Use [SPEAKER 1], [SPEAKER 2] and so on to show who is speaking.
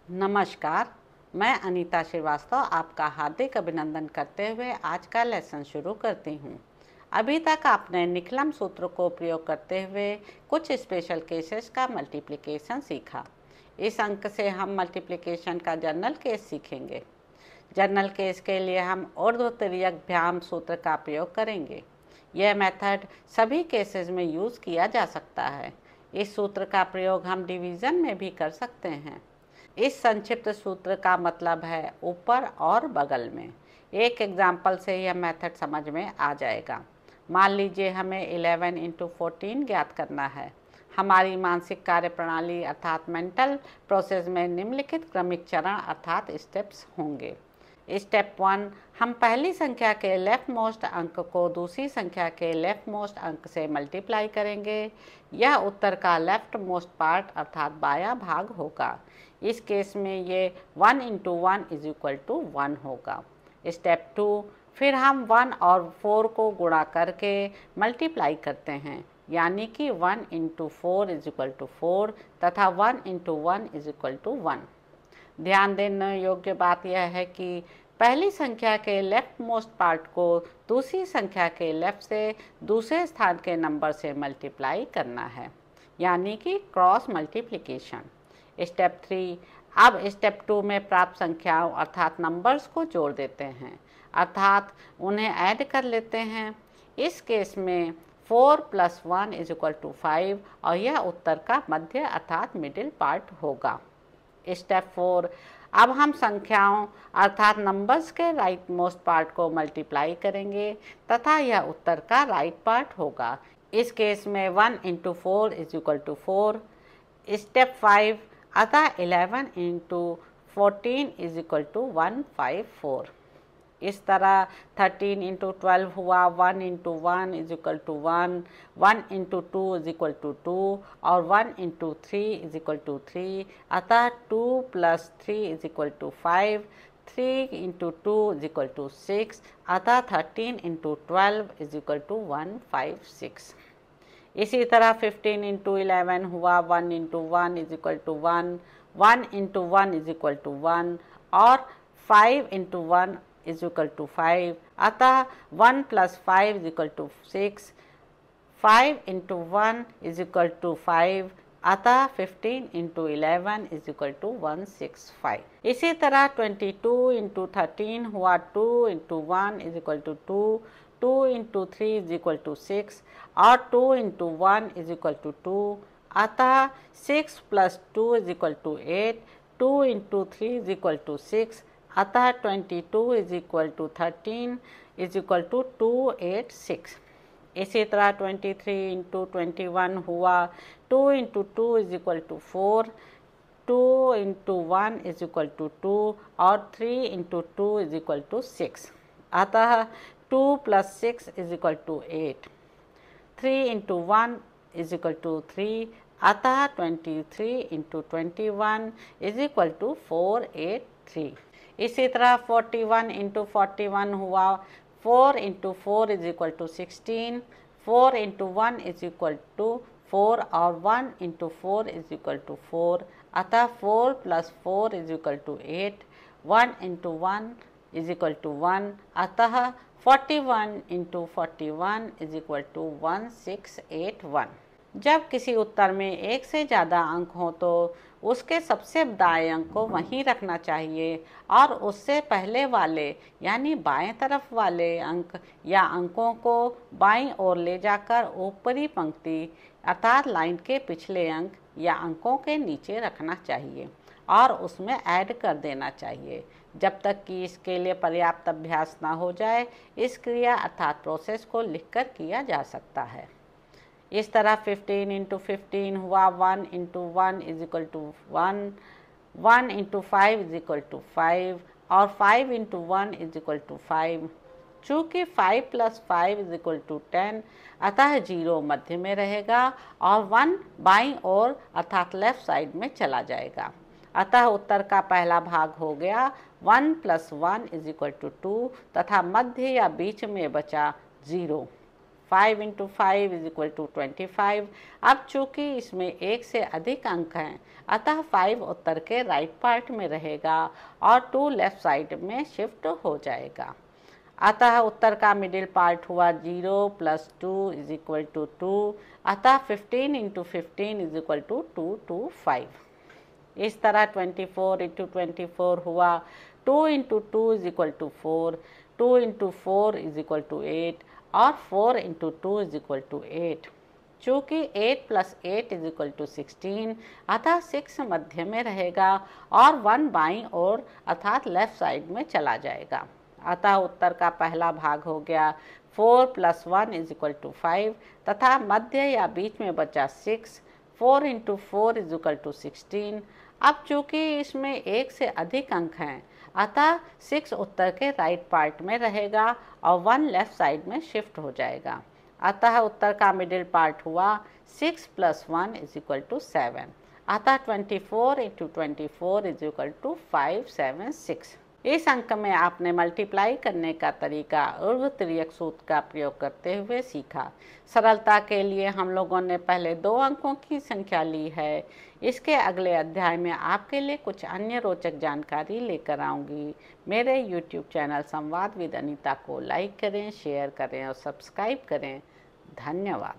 [SPEAKER 1] नमस्कार, मैं अनीता श्रीवास्तव आपका हार्दिक अभिनंदन करते हुए आज का लेसन शुरू करती हूँ। अभी तक आपने निखलम सूत्र को प्रयोग करते हुए कुछ स्पेशल केसेस का मल्टीप्लिकेशन सीखा। इस अंक से हम मल्टीप्लिकेशन का जनरल केस सीखेंगे। जनरल केस के लिए हम ऊर्ध्वतिर्यक भ्याम सूत्र का प्रयोग करेंगे। यह मेथड सभी केसेस में यूज़ किया जा सकता है। इस सूत्र का प्रयोग हम डिवीज़न में भी कर सकते हैं। इस संक्षिप्त सूत्र का मतलब है ऊपर और बगल में। एक एग्जाम्पल से यह मेथड समझ में आ जाएगा। मान लीजिए हमें 11 इंटू 14 ज्ञात करना है। हमारी मानसिक कार्यप्रणाली अर्थात मेंटल प्रोसेस में निम्नलिखित क्रमिक चरण अर्थात स्टेप्स होंगे। स्टेप 1, हम पहली संख्या के लेफ्ट मोस्ट अंक को दूसरी संख्या के लेफ्ट मोस्ट अंक से मल्टीप्लाई करेंगे। यह उत्तर का लेफ्ट मोस्ट पार्ट अर्थात बायां भाग होगा। इस केस में ये 1 इंटू 1 इज इक्वल टू 1 होगा। स्टेप 2, फिर हम 1 और 4 को गुणा करके मल्टीप्लाई करते हैं, यानी कि 1 इंटू 4 इज इक्वल टू 4 तथा 1 इंटू 1 इज इक्वल टू 1। ध्यान देने योग्य बात यह है कि पहली संख्या के लेफ्ट मोस्ट पार्ट को दूसरी संख्या के लेफ्ट से दूसरे स्थान के नंबर से मल्टीप्लाई करना है, यानी कि क्रॉस मल्टीप्लिकेशन। स्टेप 3, अब स्टेप 2 में प्राप्त संख्याओं अर्थात नंबर्स को जोड़ देते हैं, अर्थात उन्हें ऐड कर लेते हैं। इस केस में 4 प्लस 1 इज इक्वल टू 5 और यह उत्तर का मध्य अर्थात मिडिल पार्ट होगा। स्टेप 4, अब हम संख्याओं अर्थात नंबर्स के राइट मोस्ट पार्ट को मल्टीप्लाई करेंगे तथा यह उत्तर का राइट पार्ट होगा। इस केस में 1 into 4 is equal to 4। Step 5, अतः 11 इंटू 14 इज इक्वल टू 154। इस तरह 13 इंटू 12 हुआ 1 into 1 is equal to 1, 1 into 2 is equal to 2 और 1 इंटू 3 इज इक्वल टू 3। अतः 2 plus 3 is equal to 5, 3 into 2 is equal to 6। अतः 13 into 12 is equal to 156। इसी तरह 15 into 11 हुआ 1 into 1 is equal to 1, 1 into 1 is equal to 1 और 5 into 1 is equal to 5। अतः 1 plus 5 is equal to 6, 5 into 1 is equal to 5। अतः 15 into 11 is equal to 165। इसी तरह 22 into 13 हुआ 2 into 1 is equal to 2, 2 into 3 is equal to 6 और 2 into 1 is equal to 2। अतः 6 plus 2 is equal to 8, 2 into 3 is equal to 6। अतः 22 is equal to 13 is equal to 286। इसी तरह 23 into 21 हुआ 2 into 2 is equal to 4, 2 into 1 is equal to 2 और 3 into 2 is equal to 6। अतः 2 plus 6 is equal to 8, 3 into 1 is equal to 3। अतः 23 into 21 is equal to 483। इसी तरह 41 into 41 हुआ 4 into 4 is equal to 16, 4 into 1 is equal to 4 और 1 into 4 is equal to 4। अतः 4 plus 4 is equal to 8, 1 into 1 is equal to 1। अतः 41 into 41 is equal to 1681। जब किसी उत्तर में एक से ज़्यादा अंक हो तो उसके सबसे दाएं अंक को वहीं रखना चाहिए और उससे पहले वाले यानी बाएं तरफ वाले अंक या अंकों को बाईं ओर ले जाकर ऊपरी पंक्ति अर्थात लाइन के पिछले अंक या अंकों के नीचे रखना चाहिए और उसमें ऐड कर देना चाहिए। जब तक कि इसके लिए पर्याप्त अभ्यास ना हो जाए, इस क्रिया अर्थात प्रोसेस को लिखकर किया जा सकता है। इस तरह 15 इंटू 15 हुआ 1 into 1 is equal to 1, 1 into 5 is equal to 5 और 5 इंटू 1 इज इक्वल टू 5। चूँकि 5 प्लस 5 इज इक्वल टू 10, अतः 0 मध्य में रहेगा और 1 बाईं ओर अर्थात लेफ्ट साइड में चला जाएगा। अतः उत्तर का पहला भाग हो गया 1 प्लस 1 इज इक्वल टू 2 तथा मध्य या बीच में बचा 0। 5 इंटू 5 इज इक्वल टू 25। अब चूंकि इसमें एक से अधिक अंक हैं, अतः 5 उत्तर के राइट पार्ट में रहेगा और 2 लेफ्ट साइड में शिफ्ट हो जाएगा। अतः उत्तर का मिडिल पार्ट हुआ 0 प्लस 2 इज इक्वल टू 2। अतः 15 इंटू 15 इज इक्वल टू 225। इस तरह 24 इंटू 24 हुआ 2 into 2 is equal to 4, 2 into 4 is equal to 8 और 4 इंटू 2 इज इक्वल टू 8। चूँकि 8 प्लस 8 इज इक्वल टू 16, अतः 6 मध्य में रहेगा और 1 बाईं ओर अर्थात लेफ्ट साइड में चला जाएगा। अतः उत्तर का पहला भाग हो गया 4 प्लस 1 इज इक्वल टू 5 तथा मध्य या बीच में बचा 6। 4 इंटू 4 इज इक्वल टू 16। अब चूंकि इसमें एक से अधिक अंक हैं, अतः 6 उत्तर के राइट पार्ट में रहेगा और 1 लेफ्ट साइड में शिफ्ट हो जाएगा। अतः उत्तर का मिडिल पार्ट हुआ 6 प्लस 1 इज इक्वल टू 7। अतः 24 इंटू 24 इज इक्वल टू 576। इस अंक में आपने मल्टीप्लाई करने का तरीका ऊर्ध्व तिर्यक सूत्र का प्रयोग करते हुए सीखा। सरलता के लिए हम लोगों ने पहले 2 अंकों की संख्या ली है। इसके अगले अध्याय में आपके लिए कुछ अन्य रोचक जानकारी लेकर आऊँगी। मेरे YouTube चैनल संवाद विद अनीता को लाइक करें, शेयर करें और सब्सक्राइब करें। धन्यवाद।